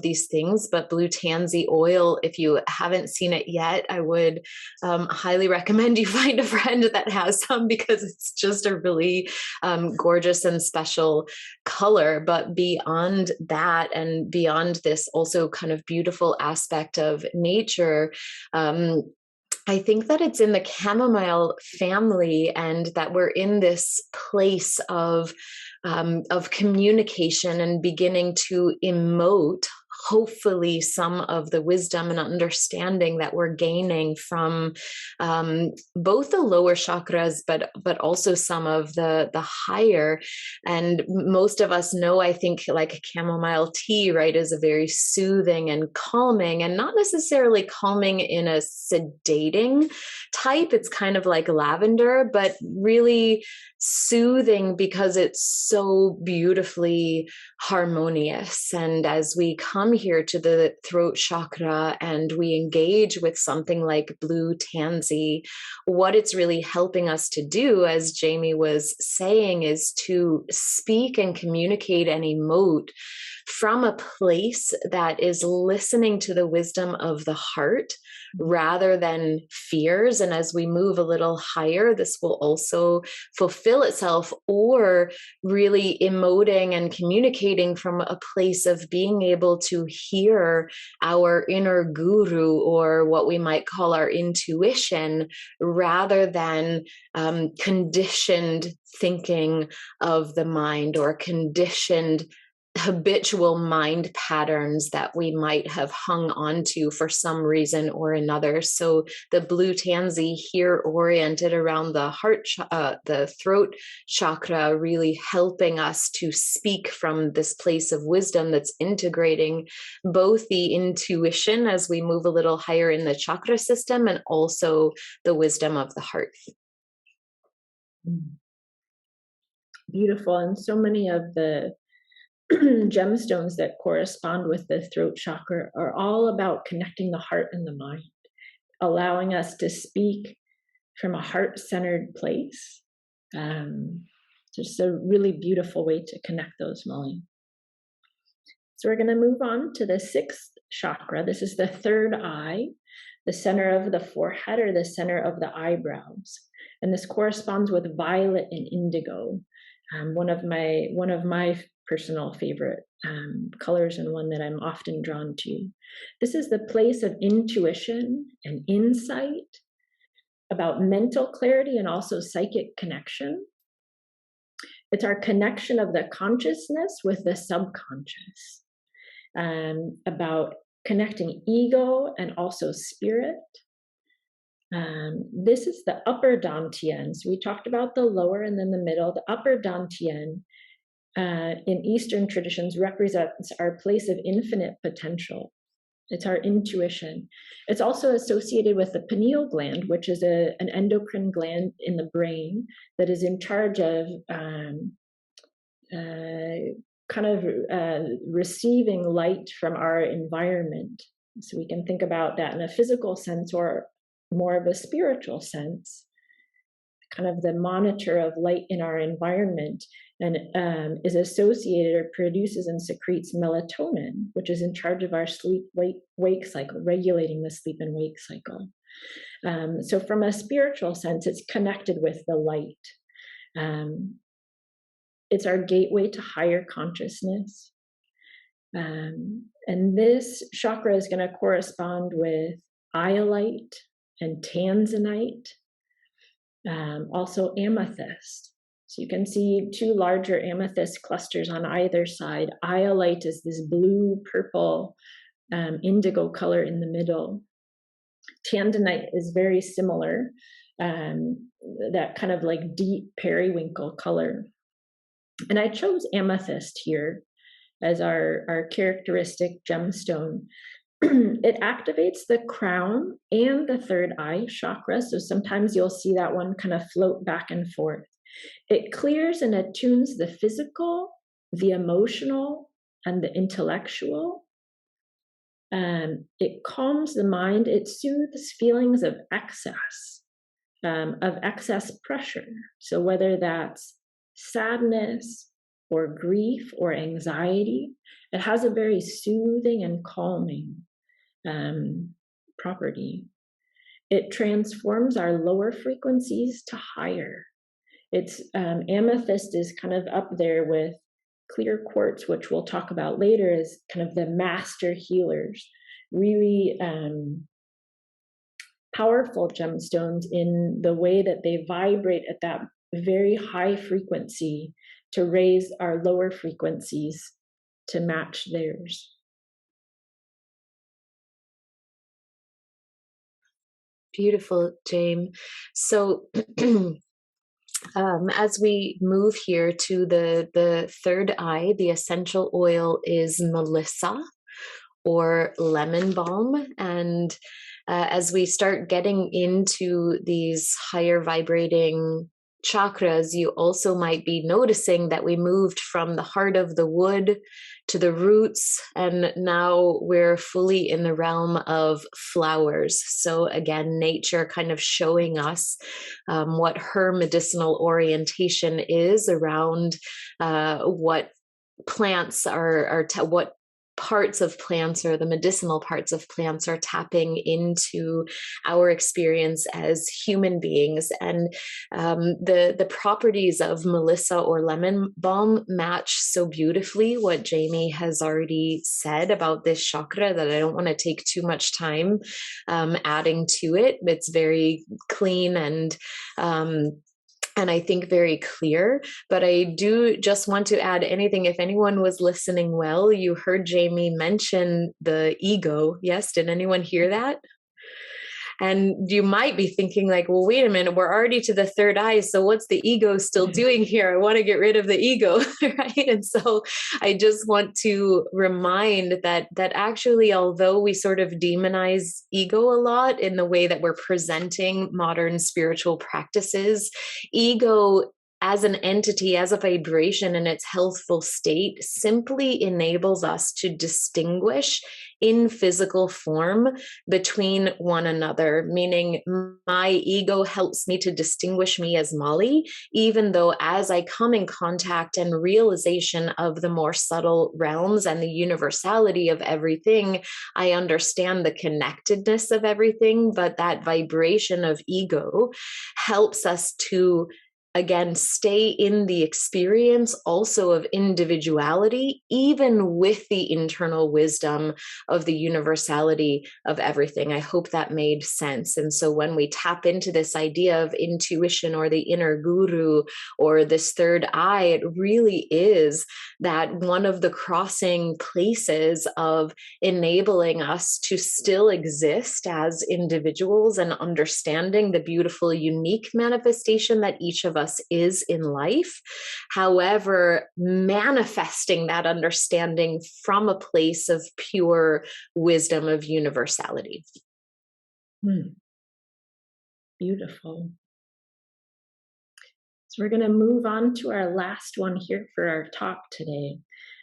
these things. But blue tansy oil, if you haven't seen it yet, I would highly recommend you find a friend that has some, because it's just a really gorgeous and special color. But beyond that, and beyond this also kind of beautiful aspect of nature, I think that it's in the chamomile family, and that we're in this place of communication and beginning to emote, hopefully, some of the wisdom and understanding that we're gaining from both the lower chakras, but also some of the higher. And most of us know, I think, like chamomile tea, right, is a very soothing and calming, and not necessarily calming in a sedating type. It's kind of like lavender, but really soothing because it's so beautifully harmonious. And as we come here to the throat chakra and we engage with something like blue tansy, what it's really helping us to do, as Jaime was saying, is to speak and communicate and emote from a place that is listening to the wisdom of the heart rather than fears. And as we move a little higher, this will also fulfill itself, or really emoting and communicating from a place of being able to hear our inner guru, or what we might call our intuition, rather than conditioned thinking of the mind, or conditioned habitual mind patterns that we might have hung on to for some reason or another. So the blue tansy here oriented around the heart, the throat chakra, really helping us to speak from this place of wisdom that's integrating both the intuition as we move a little higher in the chakra system, and also the wisdom of the heart. Beautiful. And so many of the gemstones that correspond with the throat chakra are all about connecting the heart and the mind, allowing us to speak from a heart-centered place. Just a really beautiful way to connect those, Molly. So we're going to move on to the sixth chakra. This is the third eye, the center of the forehead, or the center of the eyebrows. And this corresponds with violet and indigo. One of my personal favorite colors, and one that I'm often drawn to. This is the place of intuition and insight, about mental clarity and also psychic connection. It's our connection of the consciousness with the subconscious, about connecting ego and also spirit. This is the upper dantian. So we talked about the lower and then the middle. The upper dantian in Eastern traditions represents our place of infinite potential. It's our intuition. It's also associated with the pineal gland, which is an endocrine gland in the brain that is in charge of receiving light from our environment. So we can think about that in a physical sense, or more of a spiritual sense, kind of the monitor of light in our environment, and is associated or produces and secretes melatonin, which is in charge of our sleep-wake cycle, regulating the sleep and wake cycle. So from a spiritual sense, it's connected with the light. It's our gateway to higher consciousness. And this chakra is going to correspond with iolite and tanzanite, also amethyst. So you can see two larger amethyst clusters on either side. Iolite is this blue, purple, indigo color in the middle. Tanzanite is very similar, that kind of like deep periwinkle color. And I chose amethyst here as our characteristic gemstone. It activates the crown and the third eye chakra. So sometimes you'll see that one kind of float back and forth. It clears and attunes the physical, the emotional, and the intellectual. It calms the mind. It soothes feelings of excess pressure. So whether that's sadness or grief or anxiety, it has a very soothing and calming property. It transforms our lower frequencies to higher. It's amethyst is kind of up there with clear quartz, which we'll talk about later, as kind of the master healers, really powerful gemstones in the way that they vibrate at that very high frequency to raise our lower frequencies to match theirs. Beautiful, Jaime. So as we move here to the third eye, the essential oil is Melissa, or lemon balm. And as we start getting into these higher vibrating chakras, you also might be noticing that we moved from the heart of the wood to the roots, and now we're fully in the realm of flowers. So again, nature kind of showing us what her medicinal orientation is around what plants are what parts of plants or the medicinal parts of plants are tapping into our experience as human beings. And the properties of Melissa or lemon balm match so beautifully what Jaime has already said about this chakra that I don't want to take too much time adding to it. It's very clean and I think very clear, but I do just want to add anything. If anyone was listening well, you heard Jaime mention the ego. Yes, did anyone hear that? And you might be thinking like, well, wait a minute, we're already to the third eye. So what's the ego still doing here? I want to get rid of the ego, right? And so I just want to remind that actually, although we sort of demonize ego a lot in the way that we're presenting modern spiritual practices, ego as an entity, as a vibration in its healthful state, simply enables us to distinguish in physical form between one another, meaning my ego helps me to distinguish me as Molly, even though as I come in contact and realization of the more subtle realms and the universality of everything, I understand the connectedness of everything, but that vibration of ego helps us to again, stay in the experience also of individuality, even with the internal wisdom of the universality of everything. I hope that made sense. And so when we tap into this idea of intuition or the inner guru or this third eye, it really is that one of the crossing places of enabling us to still exist as individuals and understanding the beautiful, unique manifestation that each of us is in life. However, manifesting that understanding from a place of pure wisdom of universality. Beautiful. So we're going to move on to our last one here for our talk today.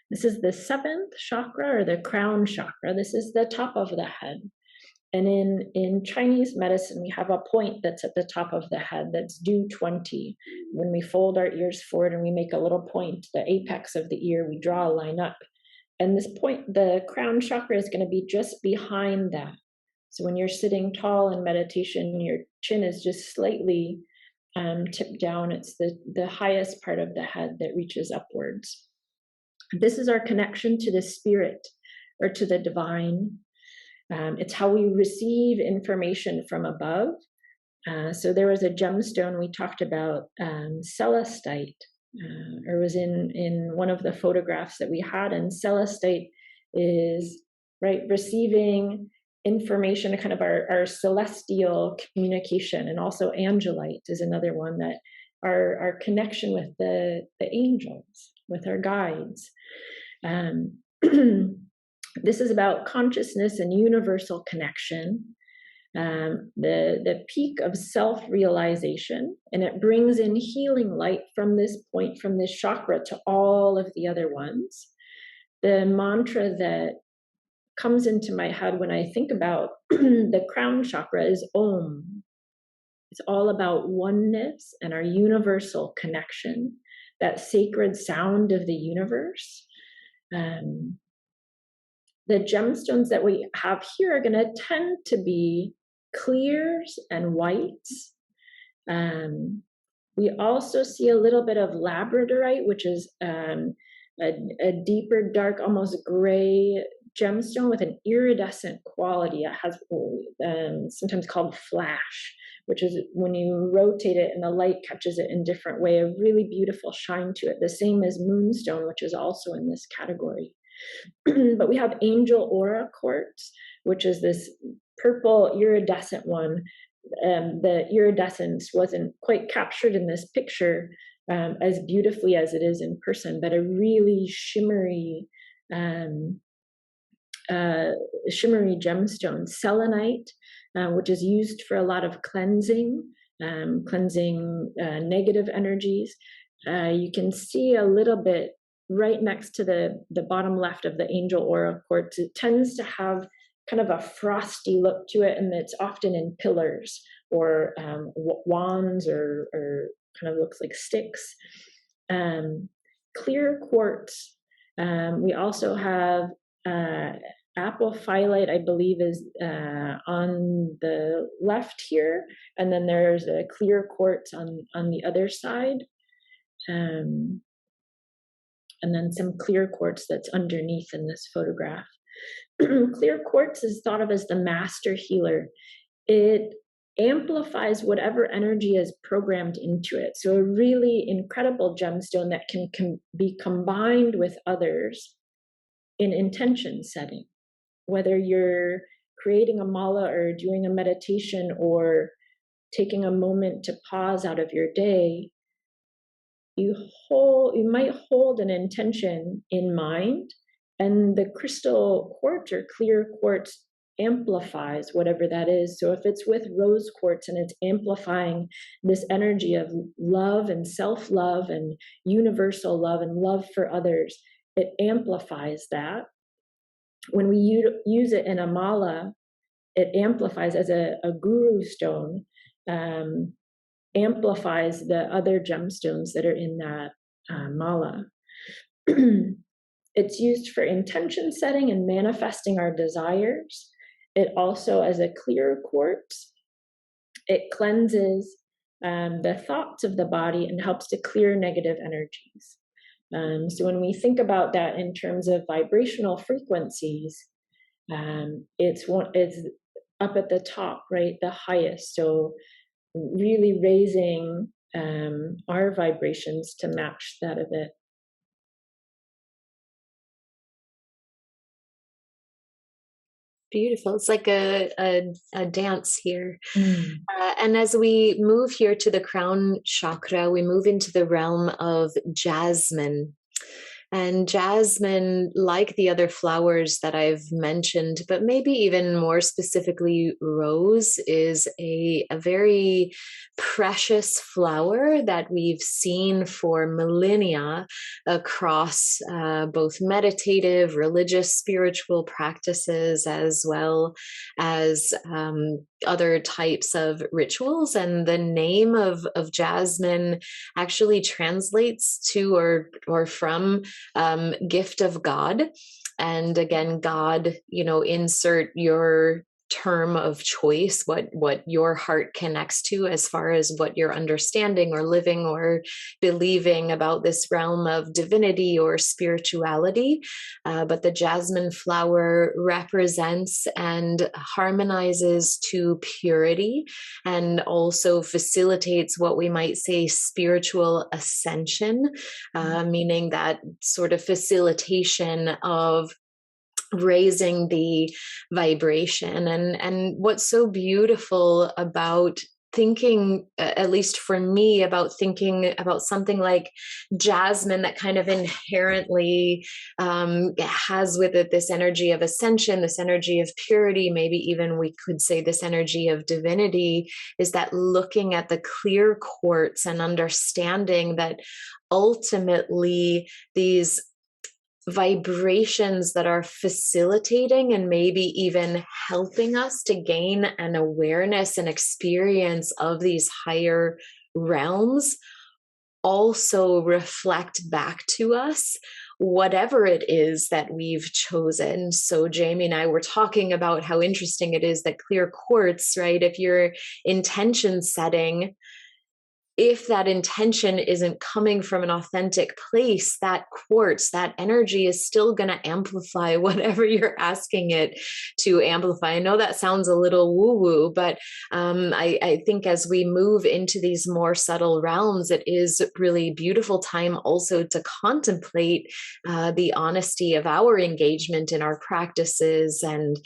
This is the 7th chakra, or the crown chakra. This is the top of the head. And in Chinese medicine, we have a point that's at the top of the head that's due 20. When we fold our ears forward and we make a little point, the apex of the ear, we draw a line up. And this point, the crown chakra, is going to be just behind that. So when you're sitting tall in meditation, your chin is just slightly tipped down. It's the highest part of the head that reaches upwards. This is our connection to the spirit or to the divine. It's how we receive information from above. So there was a gemstone we talked about, celestite, or was in one of the photographs that we had. And celestite is receiving information, kind of our celestial communication, and also angelite is another one, that our connection with the angels, with our guides. This is about consciousness and universal connection, the peak of self-realization, and it brings in healing light from this point, from this chakra, to all of the other ones. The mantra that comes into my head when I think about the crown chakra is Om. It's all about oneness and our universal connection, that sacred sound of the universe. The gemstones that we have here are going to tend to be clears and whites. We also see a little bit of labradorite, which is a deeper, dark, almost gray gemstone with an iridescent quality. It has sometimes called flash, which is when you rotate it and the light catches it in different way, a really beautiful shine to it, the same as moonstone, which is also in this category. But we have angel aura quartz, which is this purple iridescent one. The iridescence wasn't quite captured in this picture as beautifully as it is in person, but a really shimmery gemstone. Selenite, which is used for a lot of cleansing negative energies. You can see a little bit right next to the bottom left of the angel aura quartz. It tends to have kind of a frosty look to it, and it's often in pillars or wands or kind of looks like sticks. Clear quartz We also have apple phyllite, I believe, is on the left here, and then there's a clear quartz on the other side, and then some clear quartz that's underneath in this photograph. Clear quartz is thought of as the master healer. It amplifies whatever energy is programmed into it. So a really incredible gemstone that can be combined with others in intention setting. Whether you're creating a mala or doing a meditation or taking a moment to pause out of your day, you might hold an intention in mind, and the crystal quartz or clear quartz amplifies whatever that is. So if it's with rose quartz and it's amplifying this energy of love and self-love and universal love and love for others, it amplifies that. When we use it in a mala, it amplifies as a guru stone, amplifies the other gemstones that are in that mala. It's used for intention setting and manifesting our desires. It also, as a clear quartz, it cleanses the thoughts of the body and helps to clear negative energies. So when we think about that in terms of vibrational frequencies, it's up at the top, right, the highest. So really raising our vibrations to match that a bit. Beautiful. It's like a dance here. And as we move here to the crown chakra, we move into the realm of Jasmine. And Jasmine, like the other flowers that I've mentioned, but maybe even more specifically rose, is a very precious flower that we've seen for millennia across both meditative, religious, spiritual practices, as well as other types of rituals. And the name of Jasmine actually translates to or from gift of God. And again, God, insert your term of choice, what your heart connects to as far as what you're understanding or living or believing about this realm of divinity or spirituality. But the jasmine flower represents and harmonizes to purity, and also facilitates what we might say spiritual ascension, meaning that sort of facilitation of raising the vibration. And what's so beautiful about thinking, at least for me, about thinking about something like jasmine that kind of inherently has with it this energy of ascension, this energy of purity, maybe even we could say this energy of divinity, is that looking at the clear quartz and understanding that ultimately these vibrations that are facilitating and maybe even helping us to gain an awareness and experience of these higher realms also reflect back to us whatever it is that we've chosen. So Jaime and I were talking about how interesting it is that clear quartz, right? If you're intention setting, if that intention isn't coming from an authentic place, that quartz, that energy is still going to amplify whatever you're asking it to amplify. I know that sounds a little woo-woo, but I think as we move into these more subtle realms, it is really beautiful time also to contemplate the honesty of our engagement in our practices, and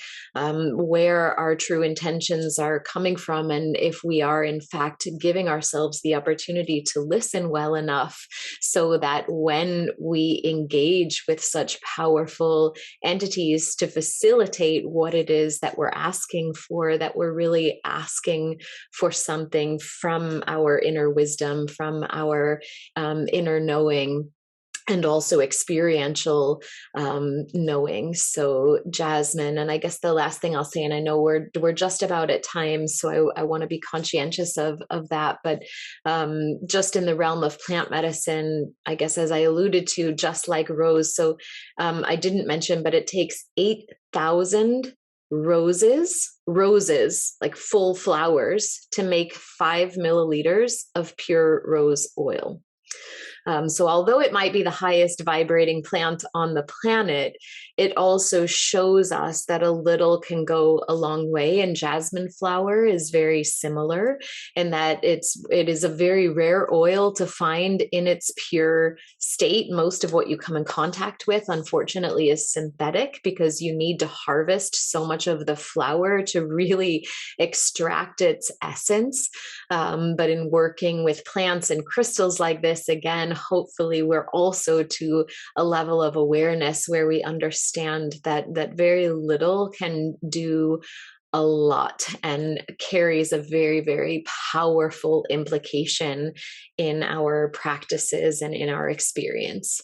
where our true intentions are coming from, and if we are in fact giving ourselves the opportunity to listen well enough so that when we engage with such powerful entities to facilitate what it is that we're asking for, that we're really asking for something from our inner wisdom, from our inner knowing. and also experiential knowing. So Jasmine, and I guess the last thing I'll say, and I know we're just about at time, so I want to be conscientious of that, but just in the realm of plant medicine, I guess as I alluded to, just like rose. So I didn't mention, but it takes 8,000 roses like full flowers to make 5 milliliters of pure rose oil. So although it might be the highest vibrating plant on the planet, it also shows us that a little can go a long way. And jasmine flower is very similar in that it is a very rare oil to find in its pure state. Most of what you come in contact with, unfortunately, is synthetic because you need to harvest so much of the flower to really extract its essence. But in working with plants and crystals like this, again, hopefully we're also to a level of awareness where we understand that very little can do a lot and carries a very, very powerful implication in our practices and in our experience.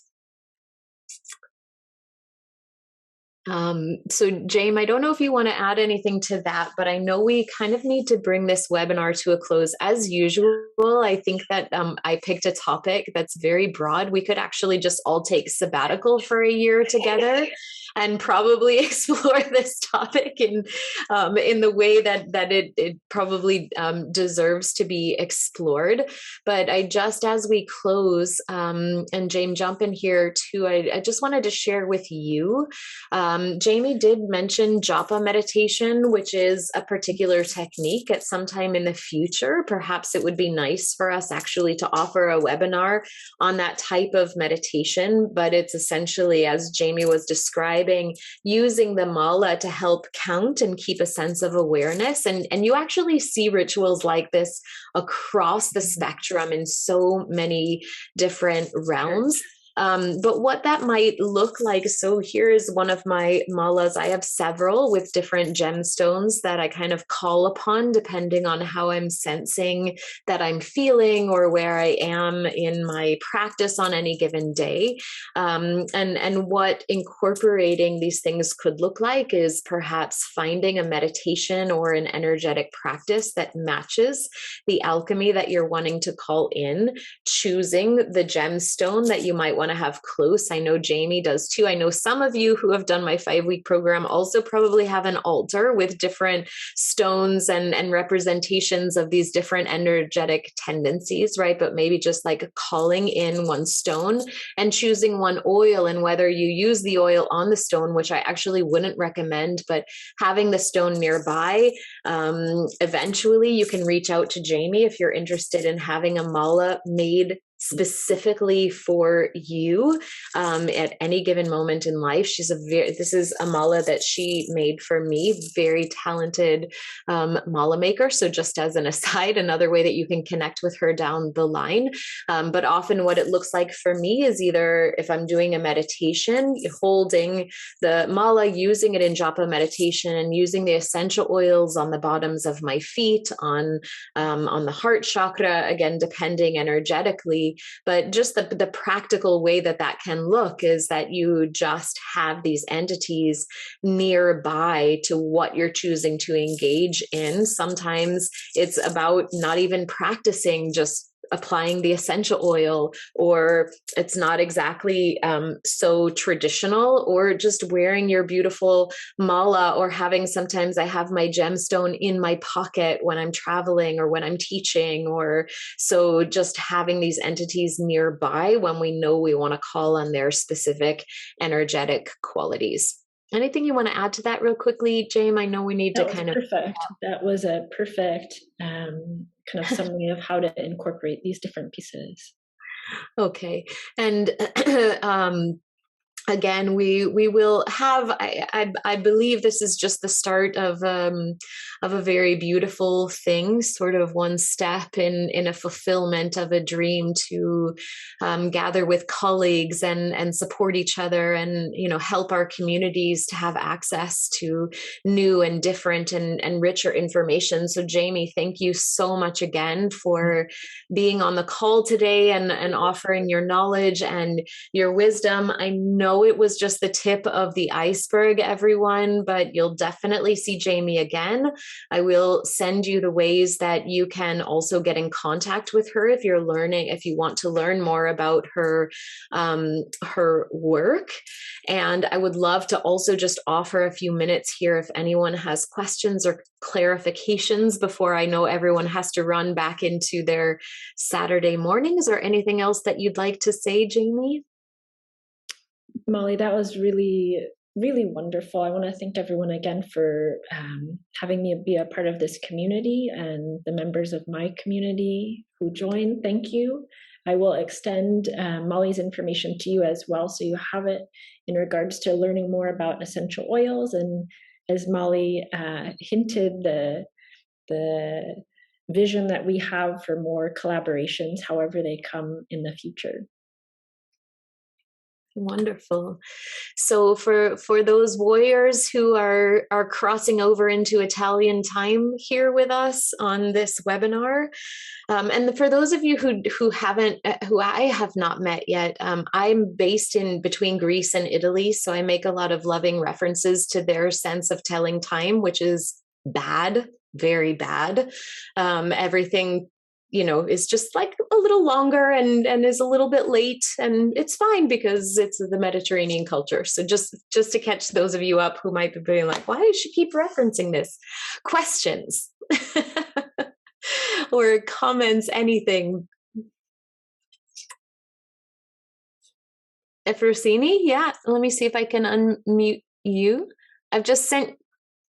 So Jaime, I don't know if you want to add anything to that, but I know we kind of need to bring this webinar to a close. As usual, I think that I picked a topic that's very broad. We could actually just all take sabbatical for a year together and probably explore this topic in the way that it probably deserves to be explored. But I just, as we close, and Jaime, jump in here too, I just wanted to share with you, Jaime did mention japa meditation, which is a particular technique. At some time in the future, perhaps it would be nice for us actually to offer a webinar on that type of meditation, but it's essentially, as Jaime was describing, using the mala to help count and keep a sense of awareness. And you actually see rituals like this across the spectrum in so many different realms. But what that might look like, so here is one of my malas. I have several with different gemstones that I kind of call upon depending on how I'm sensing that I'm feeling or where I am in my practice on any given day. And what incorporating these things could look like is perhaps finding a meditation or an energetic practice that matches the alchemy that you're wanting to call in, choosing the gemstone that you might want to have close. I know Jaime does too. I know some of you who have done my 5-week program also probably have an altar with different stones and representations of these different energetic tendencies, right? But maybe just like calling in one stone and choosing one oil, and whether you use the oil on the stone, which I actually wouldn't recommend, but having the stone nearby. Eventually you can reach out to Jaime if you're interested in having a mala made specifically for you at any given moment in life. This is a mala that she made for me, very talented mala maker. So just as an aside, another way that you can connect with her down the line. But often what it looks like for me is either if I'm doing a meditation, holding the mala, using it in japa meditation, and using the essential oils on the bottoms of my feet, on the heart chakra, again, depending energetically. But just the practical way that can look is that you just have these entities nearby to what you're choosing to engage in. Sometimes it's about not even practicing, just applying the essential oil, or it's not exactly so traditional, or just wearing your beautiful mala, or sometimes I have my gemstone in my pocket when I'm traveling or when I'm teaching, or so just having these entities nearby when we know we want to call on their specific energetic qualities. Anything you want to add to that real quickly, Jaime? I know we need to kind of... Perfect. That was a perfect kind of summary of how to incorporate these different pieces. Okay. And again, we will have. I believe this is just the start of a very beautiful thing, sort of one step in a fulfillment of a dream to gather with colleagues and support each other, and help our communities to have access to new and different and richer information. So, Jaime, thank you so much again for being on the call today and offering your knowledge and your wisdom. I know it was just the tip of the iceberg, everyone, but you'll definitely see Jaime again. I will send you the ways that you can also get in contact with her if you want to learn more about her work. And I would love to also just offer a few minutes here if anyone has questions or clarifications before I know everyone has to run back into their Saturday mornings, or anything else that you'd like to say, Jaime? Molly, that was really, really wonderful. I want to thank everyone again for having me be a part of this community, and the members of my community who joined. Thank you. I will extend Molly's information to you as well, so you have it in regards to learning more about essential oils. And as Molly hinted, the vision that we have for more collaborations, however they come in the future. Wonderful. So for those warriors who are crossing over into Italian time here with us on this webinar, and for those of you who I have not met yet, I'm based in between Greece and Italy, so I make a lot of loving references to their sense of telling time, which is bad, very bad. Everything is just like a little longer and is a little bit late, and it's fine because it's the Mediterranean culture. So just to catch those of you up who might be being like, why does she keep referencing this? Questions or comments, anything? Efrosini? Yeah, let me see if I can unmute you. I've just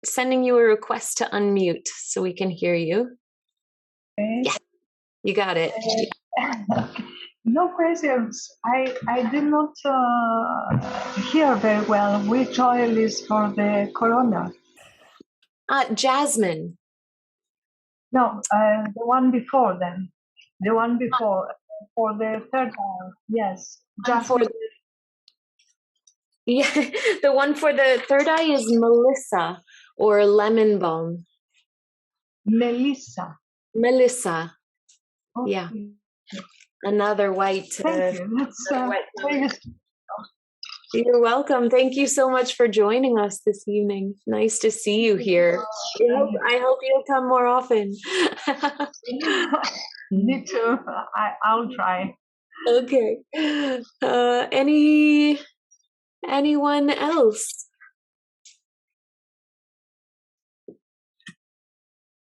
sending you a request to unmute so we can hear you. Okay. Yeah. You got it. No questions. I did not hear very well which oil is for the corona. Jasmine. No, the one before then. The one before for the third oil. Yes. Jasmine. Yeah, the one for the third eye is Melissa or lemon balm. Melissa. Okay. Yeah, another white. Thank you. That's You're welcome. Thank you so much for joining us this evening. Nice to see you here. I hope you'll come more often. Me too. I'll try. Okay. Anyone else?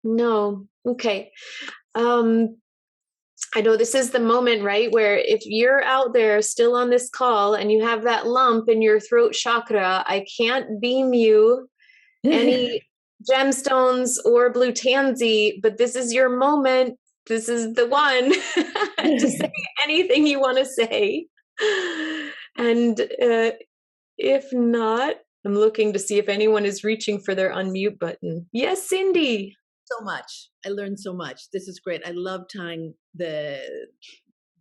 No. Okay. I know this is the moment, right, where if you're out there still on this call and you have that lump in your throat chakra, I can't beam you any gemstones or blue tansy, but this is your moment. This is the one to say anything you want to say. And if not, I'm looking to see if anyone is reaching for their unmute button. Yes, Cindy. So much. I learned so much. This is great. I love tying the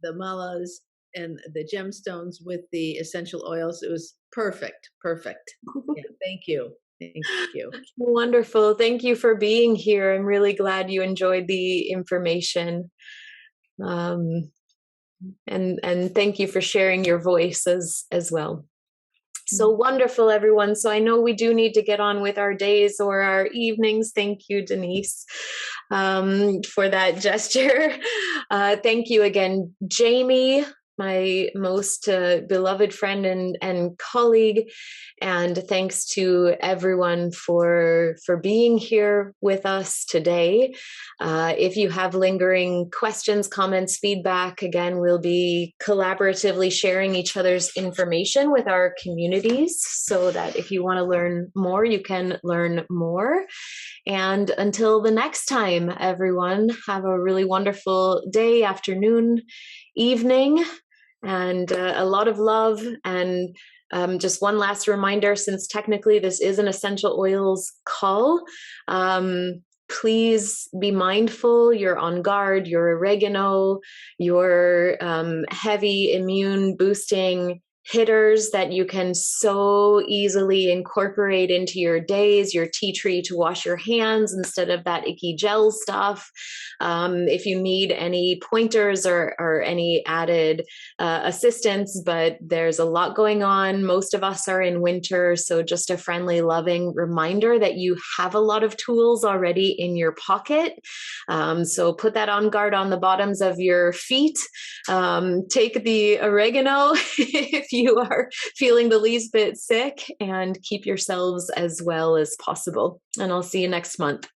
malas and the gemstones with the essential oils. It was perfect. Yeah, thank you. Wonderful. Thank you for being here. I'm really glad you enjoyed the information. And thank you for sharing your voice as well. So wonderful, everyone. So I know we do need to get on with our days or our evenings. Thank you, Denise, for that gesture. Thank you again, Jaime, my most beloved friend and colleague. And thanks to everyone for being here with us today. If you have lingering questions, comments, feedback, again, we'll be collaboratively sharing each other's information with our communities so that if you want to learn more, you can learn more. And until the next time, everyone, have a really wonderful day, afternoon, evening, and a lot of love and just one last reminder, since technically this is an essential oils call, please be mindful. You're on guard, your oregano, your heavy immune boosting hitters that you can so easily incorporate into your days, your tea tree to wash your hands instead of that icky gel stuff. If you need any pointers or any added assistance, but there's a lot going on. Most of us are in winter, so just a friendly, loving reminder that you have a lot of tools already in your pocket. So put that on guard on the bottoms of your feet. Take the oregano if you are feeling the least bit sick, and keep yourselves as well as possible. And I'll see you next month.